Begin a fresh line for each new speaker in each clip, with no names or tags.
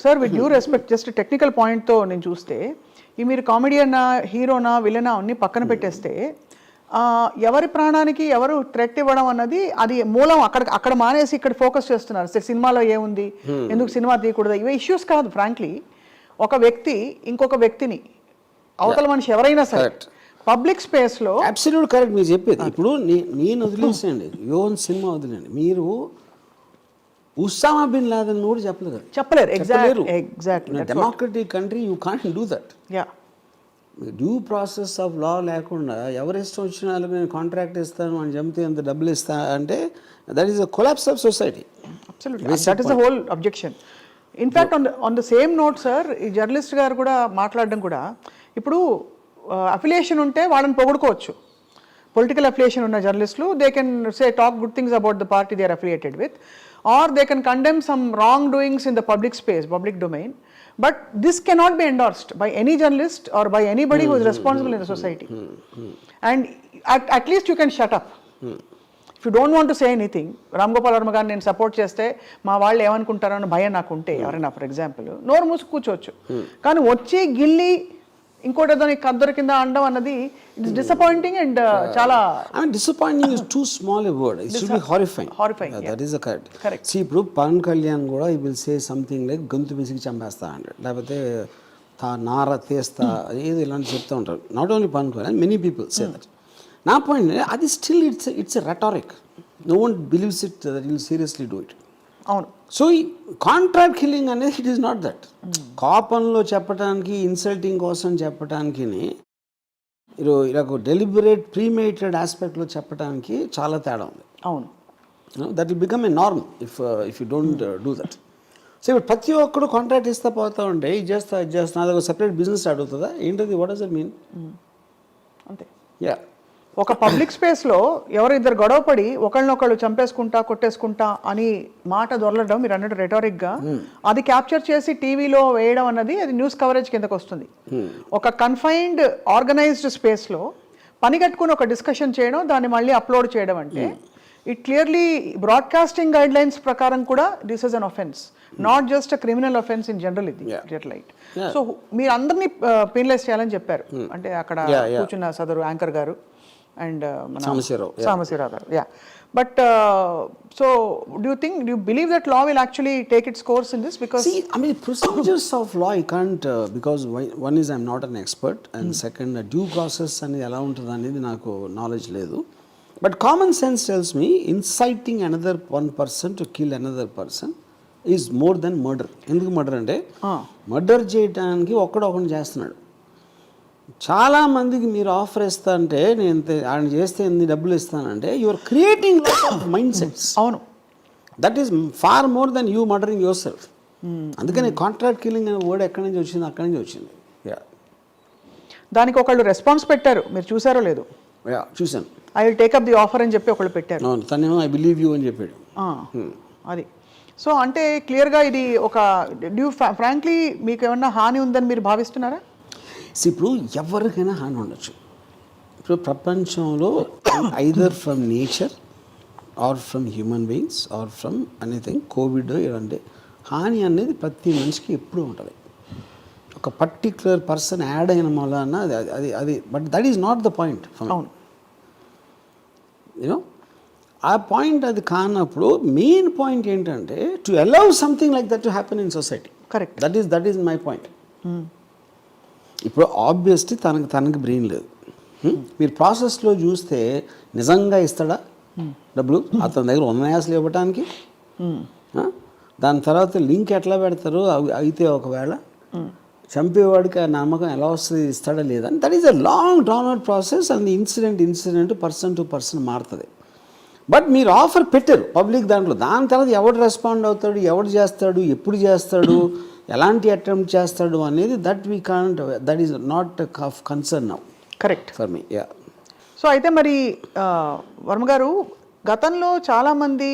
Sir with due respect just technical పాయింట్తో నేను చూస్తే ఈ మీరు కామెడియన్నా హీరోనా విలనా అన్ని పక్కన పెట్టేస్తే ఎవరి ప్రాణానికి ఎవరు థ్రెట్ ఇవ్వడం అన్నది అది మూలం అక్కడ మానేసి ఇక్కడ ఫోకస్ చేస్తున్నారు. సినిమాలో ఏముంది, ఎందుకు సినిమా తీయకూడదు, ఇవే ఇష్యూస్ కాదు. ఫ్రాంక్లీ ఒక వ్యక్తి ఇంకొక వ్యక్తిని అవతల మనిషి ఎవరైనా సరే పబ్లిక్ స్పేస్లో
అబ్సల్యూట్ కరెక్ట్ మీరు చెప్పేది. ఇప్పుడు నేను వదిలేసేయండి, యోన్ సినిమా వదిలేండి, మీరు ఉసామా బిన్ లాదెన్ కూడా చెప్పలేరు.
Exactly
democratic country you can't do that. Due process of law లేకుండా ఎవరి ఇష్టం వచ్చిన వాళ్ళకి నేను కాంట్రాక్ట్ ఇస్తాను అని చెప్తే ఎంత డబ్బులు ఇస్తా అంటే that is a collapse of society.
That is the whole objection. In fact on the same note sir, ఈ జర్నలిస్ట్ గారు కూడా మాట్లాడడం కూడా, ఇప్పుడు అఫిలియేషన్ ఉంటే వాళ్ళని పొగుడుకోవచ్చు. పొలిటికల్ అఫిలియేషన్ ఉన్న జర్నలిస్టులు they can say talk good things about the party they are affiliated with, or they can condemn some wrong doings in the public space, public domain. But this cannot be endorsed by any journalist or by anybody who is responsible in the society. And at least you can shut up. If you don't want to say anything, Ram Gopal Varma గారిని నేను support చేస్తే మా వాళ్ళు ఏమనుకుంటారో అని భయం నాకు ఉంటే, ఎవరైనా ఫర్ ఎగ్జాంపుల్ నోరు మూసి కూర్చోవచ్చు. కానీ వచ్చి గిల్లి ఇంకోటి ఏదో నీకు కద్దరు కింద అనడం అన్నది ఇట్స్ డిసప్పాయింటింగ్ అండ్ చాలా
disappointing is too small a word, it should be horrifying. That is the correct. See ఇప్పుడు పవన్ కళ్యాణ్ కూడా ఈ విల్ సే సంథింగ్ లైక్ గొంతు పిసికి చంపేస్తా అంటాడు, లేకపోతే నార తీస్తా, ఏది ఇలాంటి చెప్తూ ఉంటారు. Not only Pawan Kalyan, many people say that. నా పాయింట్ అది still it's a rhetoric. No one believes it that will seriously do it.
అవును.
సో ఈ కాంట్రాక్ట్ కిల్లింగ్ అనేది ఇట్ ఈస్ నాట్ దట్. కోపంలో చెప్పడానికి, ఇన్సల్టింగ్ కోసం చెప్పడానికి, ఇలా డెలిబరేట్ ప్రీమేటెడ్ ఆస్పెక్ట్లో చెప్పడానికి చాలా తేడా ఉంది.
అవును.
That will become a norm if you don't do that. So ఇప్పుడు ప్రతి ఒక్కడు కాంట్రాక్ట్ ఇస్తా పోతా ఉంటే ఇది చేస్తా అదొక సెపరేట్ బిజినెస్ స్టార్ట్ అవుతుందా ఏంటది? What does it mean?
అంతే.
యా,
ఒక పబ్లిక్ స్పేస్లో ఎవరు ఇద్దరు గొడవపడి ఒకళ్ళనొకళ్ళు చంపేసుకుంటా కొట్టేసుకుంటా అని మాట దొరలడం, మీరు అన్నట్టు రెటారిక్గా అది క్యాప్చర్ చేసి టీవీలో వేయడం అన్నది అది న్యూస్ కవరేజ్ కిందకు వస్తుంది. ఒక కన్ఫైన్డ్ ఆర్గనైజ్డ్ స్పేస్లో పని కట్టుకుని ఒక డిస్కషన్ చేయడం, దాన్ని మళ్ళీ అప్లోడ్ చేయడం అంటే it clearly broadcasting guide lines ప్రకారం కూడా this is an offence, not just a criminal offence in general. ఇది రైట్. సో మీరు అందరినీ పెనలైజ్ చేయాలని చెప్పారు. అంటే అక్కడ కూర్చున్న సదరు యాంకర్ గారు and Samasiraw garu. Yeah, but so do you believe that law will actually take its course in this? Because
see, I mean, procedures of law I can't because one is I'm not an expert, and second due process ani ela untadu anedi naaku knowledge ledu. But common sense tells me inciting another one person to kill another person is more than murder. Enduku murder ante murder cheyadaniki okkadokanu చేస్తున్నాడు. చాలా మందికి మీరు offer ఇస్తా అంటే నేను ఆయన చేస్తే ఎన్ని డబ్బులు ఇస్తానంటే you are creating lot of mind sets.
అవును.
That is far more than you murdering yourself. అందుకని కాంట్రాక్ట్ కిల్లింగ్ అనే వర్డ్ ఎక్కడి నుంచి వచ్చింది, అక్కడి నుంచి వచ్చింది.
దానికి ఒకళ్ళు రెస్పాన్స్ పెట్టారు, మీరు చూసారో లేదు?
చూసాను.
I will take up the offer అని చెప్పి ఒకళ్ళు పెట్టారు.
తనేమో ఐ బిలీవ్ యూ అని చెప్పాడు.
అది సో అంటే క్లియర్గా ఇది ఒక ఫ్రాంక్లీ మీకు ఏమన్నా హాని ఉందని మీరు భావిస్తున్నారా?
ఇప్పుడు ఎవరికైనా హాని ఉండొచ్చు. ఇప్పుడు ప్రపంచంలో either from nature or from human beings or from anything, Covid ఇలాంటి హాని అనేది ప్రతి మనిషికి ఎప్పుడూ ఉంటుంది. ఒక పర్టిక్యులర్ పర్సన్ యాడ్ అయిన వలన అది but that is not the point.
అవును.
యూనో ఆ పాయింట్ అది కానప్పుడు మెయిన్ పాయింట్ ఏంటంటే to allow something like that to happen in society.
Correct.
That is my point. ఇప్పుడు ఆబ్వియస్లీ తనకి బ్రెయిన్ లేదు. మీరు ప్రాసెస్లో చూస్తే నిజంగా ఇస్తాడా డబ్బులు? అతని దగ్గర ఉన్నాయా అసలు ఇవ్వటానికి? దాని తర్వాత లింక్ ఎట్లా పెడతారు? అయితే ఒకవేళ చంపేవాడికి ఆ నమ్మకం ఎలా వస్తుంది, ఇస్తాడా లేదా? That is a long drawn out process. And incident person to person మారుతుంది. బట్ మీరు ఆఫర్ పెట్టారు పబ్లిక్ దాంట్లో, దాని తర్వాత ఎవడు రెస్పాండ్ అవుతాడు, ఎవడు చేస్తాడు, ఎప్పుడు చేస్తాడు, ఎలాంటి అటెంప్ట్ చేస్తాడు అనేది that we can't, that is not of concern now.
Correct
for me. Yeah.
So అయితే మరి వర్మ గారు, గతంలో చాలామంది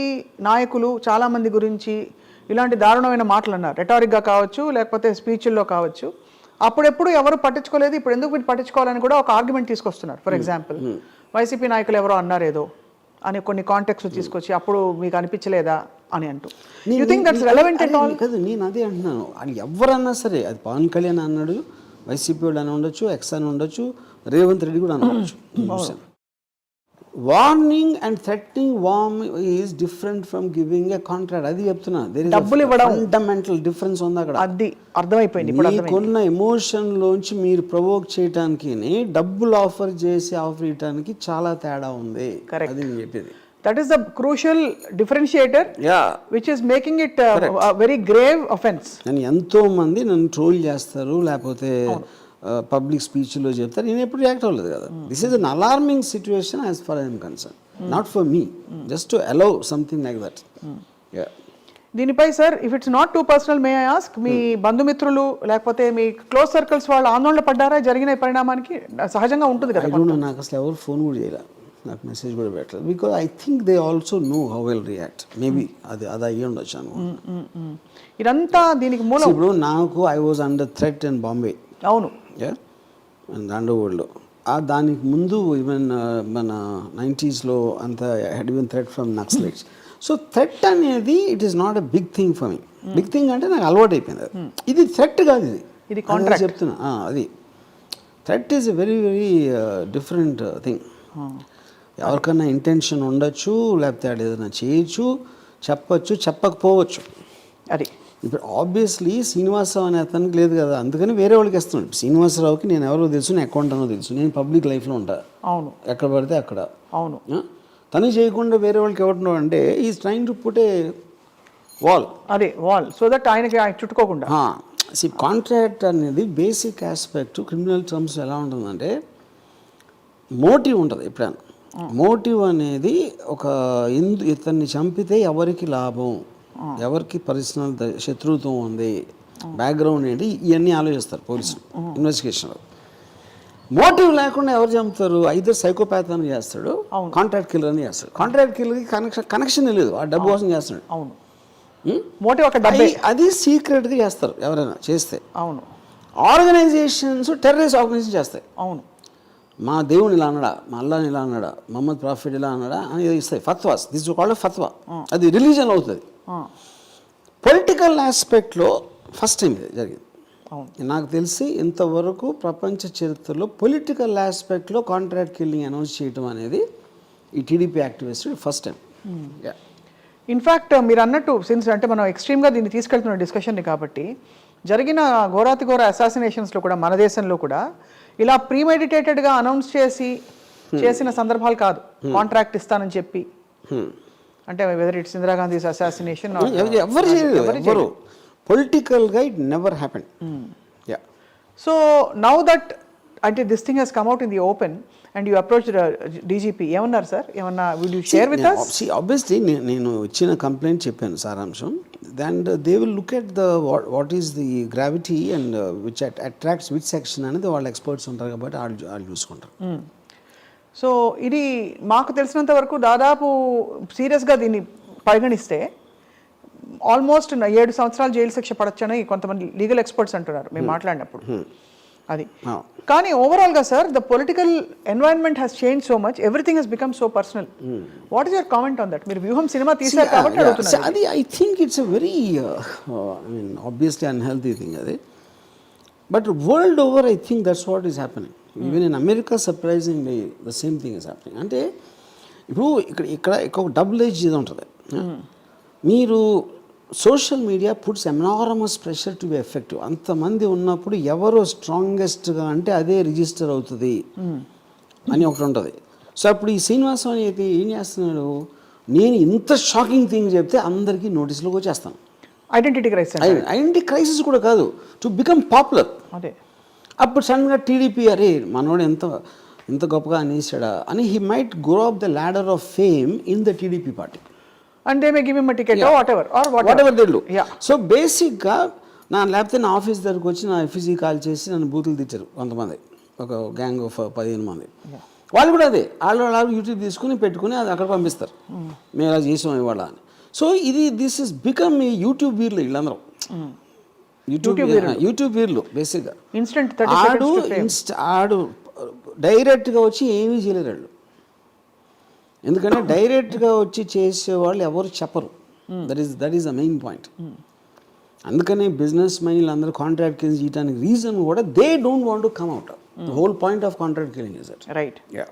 నాయకులు చాలామంది గురించి ఇలాంటి దారుణమైన మాటలు అన్నారు, రెటారిక్గా కావచ్చు లేకపోతే స్పీచ్ల్లో కావచ్చు. అప్పుడెప్పుడు ఎవరు పట్టించుకోలేదు, ఇప్పుడు ఎందుకు వీటి పట్టించుకోవాలని కూడా ఒక ఆర్గ్యుమెంట్ తీసుకొస్తున్నారు. ఫర్ ఎగ్జాంపుల్ వైసీపీ నాయకులు ఎవరో అన్నారేదో అని కొన్ని కాంటెక్స్ట్ తీసుకొచ్చి అప్పుడు మీకు అనిపించలేదా అని అంటూ you think that's relevant at all?
కాదు, నేను అదే అంటున్నాను. వాళ్ళు ఎవరన్నా సరే, అది పవన్ కళ్యాణ్ అన్నాడు, వైసీపీ వాళ్ళు అని ఉండొచ్చు, ఎక్స్ అని ఉండొచ్చు, రేవంత్ రెడ్డి కూడా అనవచ్చు. Warning and threatening warn is different from giving a contract. అది చెప్తున్నా.
డబ్బులు ఇవ్వడం
ఫండమెంటల్ డిఫరెన్స్ ఉంది అక్కడ.
అది అర్థమైపోయింది.
మీకున్న ఎమోషన్ లోంచి మీరు ప్రొవోక్ చేయడానికి డబ్బులు ఆఫర్ ఇవ్వడానికి చాలా తేడా ఉంది. అది నేను చెప్పేది.
That is the crucial differentiator which is making it very grave offence.
అని ఎంతో మంది నన్ను ట్రోల్ చేస్తారు, లేకపోతే పబ్లిక్ స్పీచ్లో చెప్తారు. నేను ఎప్పుడు రియాక్ట్ అవ్వలేదు కదా. This is an alarming situation as far I'm concern, not for me, just to allow something like that.
దీనిపై sir, if it's not too personal, may I ask, మీ బంధుమిత్రులు లేకపోతే మీ క్లోజ్ సర్కిల్స్ వాళ్ళు ఆందోళన పడ్డారా జరిగిన పరిణామానికి? సహజంగా ఉంటుంది కదా.
నాకు అసలు ఎవరు ఫోన్ కూడా చేయలేదు, నాకు మెసేజ్ కూడా పెట్టలేదు. Because I think they also know how will react. Maybe అది అయ్యి ఉండొచ్చు అనుకుంటున్నాను.
ఇదంతా దీనికి మూలం.
ఇప్పుడు నాకు I was under threat in Bombay.
అవును,
అండర్వరల్డ్లో. దానికి ముందు ఈవెన్ మన 90s అంత had even threat from naxalites. So threat అనేది it is not a big thing for me. Big thing అంటే నాకు అలవాటు అయిపోయింది. ఇది థ్రెట్ కాదు,
ఇది కాంట్రాక్ట్
చెప్తున్నా. అది threat is a very very different thing. ఎవరికన్నా ఇంటెన్షన్ ఉండొచ్చు, లేకపోతే అది ఏదైనా చేయొచ్చు, చెప్పచ్చు, చెప్పకపోవచ్చు.
అది
ఇప్పుడు ఆబ్వియస్లీ శ్రీనివాసరావు అనే అతనికి లేదు కదా, అందుకని వేరే వాళ్ళకి ఇస్తున్నాడు. శ్రీనివాసరావుకి నేను ఎవరో తెలుసు, నేను అకౌంట్ అనో తెలుసు, నేను పబ్లిక్ లైఫ్లో ఉంటా.
అవును,
ఎక్కడ పడితే అక్కడ.
అవును.
తను చేయకుండా వేరే వాళ్ళకి ఎవరు అంటే is trying to put a wall.
అదే వాల్, సో దట్ ఆయనకి చుట్టుకోకుండా.
కాంట్రాక్ట్ అనేది బేసిక్ ఆస్పెక్ట్ క్రిమినల్ టర్మ్స్ ఎలా ఉంటుందంటే మోటివ్ ఉంటుంది. ఎప్పుడైనా మోటివ్ అనేది ఒక ఇతన్ని చంపితే ఎవరికి లాభం, ఎవరికి పర్సనల్ శత్రుత్వం ఉంది, బ్యాక్గ్రౌండ్ ఏంటి, ఇవన్నీ ఆలోచిస్తారు పోలీసులు ఇన్వెస్టిగేషన్లో. మోటివ్ లేకుండా ఎవరు చంపుతారు? ఐదర్ సైకోపాత్ అని చేస్తాడు, కాంట్రాక్ట్ కిల్లర్ అని చేస్తాడు. కాంట్రాక్ట్ కిల్లర్కి కనెక్షన్ లేదు, ఆ డబ్బు కోసం చేస్తాడు.
అవును, మోటివ్ ఒక డబ్బే. అది
సీక్రెట్గా చేస్తారు ఎవరైనా చేస్తే.
అవును,
ఆర్గనైజేషన్స్ టెర్రరిస్ట్ ఆర్గనైజేషన్ చేస్తాయి.
అవును,
మా దేవుని ఇలా అన్నాడా, మా అల్లాని ఇలా అన్నాడా, మహమ్మద్ ప్రాఫిట్ ఇలా అన్నాడా అని ఇస్తాయి. ఫత్వాస్, దిస్ కాల్డ్ ఫత్వా. అది రిలీజన్ అవుతుంది. పొలిటికల్ ఆస్పెక్ట్లో ఫస్ట్ టైం ఇది జరిగింది. నాకు తెలిసి ఇంతవరకు ప్రపంచ చరిత్రలో పొలిటికల్ ఆస్పెక్ట్లో కాంట్రాక్ట్ కిల్లింగ్ అనౌన్స్ చేయడం అనేది ఈ TDP activist first time.
In fact మీరు అన్నట్టు, సిన్స్ అంటే మనం ఎక్స్ట్రీమ్గా దీన్ని తీసుకెళ్తున్న డిస్కషన్ని కాబట్టి, జరిగిన ఘోరాతి ఘోర అసాసినేషన్స్లో కూడా మన దేశంలో కూడా ఇలా ప్రీమెడిటేటెడ్గా అనౌన్స్ చేసిన సందర్భాలు కాదు. కాంట్రాక్ట్ ఇస్తానని చెప్పి, అంటే వెదర్ ఇట్స్ ఇందిరాగాంధీ అసాసినేషన్,
ఎవరు పొలిటికల్గా it never happen.
So now that అంటే this thing he's come out in the open and you approach DGP, ఏమన్నారు సార్? ఏమన్నా will you share with us?
Obviously నేను ఇచ్చిన కంప్లైంట్ చెప్పాను సారాంశం. And they will look at the what is the gravity and which attracts which section అనేది వాళ్ళ experts ఉంటారు కాబట్టి వాళ్ళు చూసుకుంటారు.
సో ఇది మాకు తెలిసినంత వరకు దాదాపు సీరియస్గా దీన్ని పరిగణిస్తే ఆల్మోస్ట్ 7 సంవత్సరాలు జైలు శిక్ష పడొచ్చని కొంతమంది లీగల్ ఎక్స్పర్ట్స్ అంటున్నారు మేము మాట్లాడినప్పుడు. అది కానీ ఓవరాల్గా sir, the political environment has change so much, everything he's become so personal. What is your comment on that? మీరు వ్యూహం సినిమా తీశారు కాబట్టి అడుగుతున్నారు.
అది I think it's a very I mean obviously unhealthy thing అది. But world over I think that's what is happening. Even in America surprisingly the same thing is happening. అంటే ఇప్పుడు ఇక్కడ ఒక డబుల్ ఏజ్ ఇది ఉంటుంది. మీరు social media puts enormous pressure to be effective. అంతమంది ఉన్నప్పుడు ఎవరు స్ట్రాంగెస్ట్గా అంటే అదే రిజిస్టర్ అవుతుంది అని ఒకటి ఉంటుంది. సో అప్పుడు ఈ శ్రీనివాసం అయితే ఏం చేస్తున్నాడు, నేను ఇంత షాకింగ్ థింగ్ చెప్తే అందరికీ నోటీసులోకి వచ్చేస్తాను. ఐడెంటిటీ క్రైసిస్ కూడా కాదు, టు బికమ్ పాపులర్.
అదే
అప్పుడు సడన్గా టీడీపీ అరే మనోడు ఎంత గొప్పగా అనేసాడా అని he might grow up the ladder of fame in the TDP party.
And they may give him a ticket or whatever
they do. Yeah. So basically లేకపోతే నా ఆఫీస్ దగ్గరకు వచ్చి నా ఎఫ్ఈసీ కాల్ చేసి నన్ను బూతులు తెచ్చారు కొంతమంది, ఒక గ్యాంగ్ ఆఫ్ 15 మంది. వాళ్ళు కూడా అదే వాళ్ళు యూట్యూబ్ తీసుకుని పెట్టుకుని అది అక్కడ పంపిస్తారు, మేము అలా చేసాం ఇవాళ అని. సో దిస్ ఇస్ బికమ్ ఈ యూట్యూబ్ వీర్లు వీళ్ళందరూ. యూట్యూబ్ వీర్లు బేసిక్గా ఆడు డైరెక్ట్గా వచ్చి ఏమీ చేయలేరు వాళ్ళు. ఎందుకంటే డైరెక్ట్గా వచ్చి చేసేవాళ్ళు ఎవరు చెప్పరు. That is the main point. అందుకనే బిజినెస్ మైండ్ అందరూ కాంట్రాక్ట్ కిల్లింగ్ చేయడానికి రీజన్ కూడా they don't want to come out. The whole point of contract killing is it.
Right.
Yeah.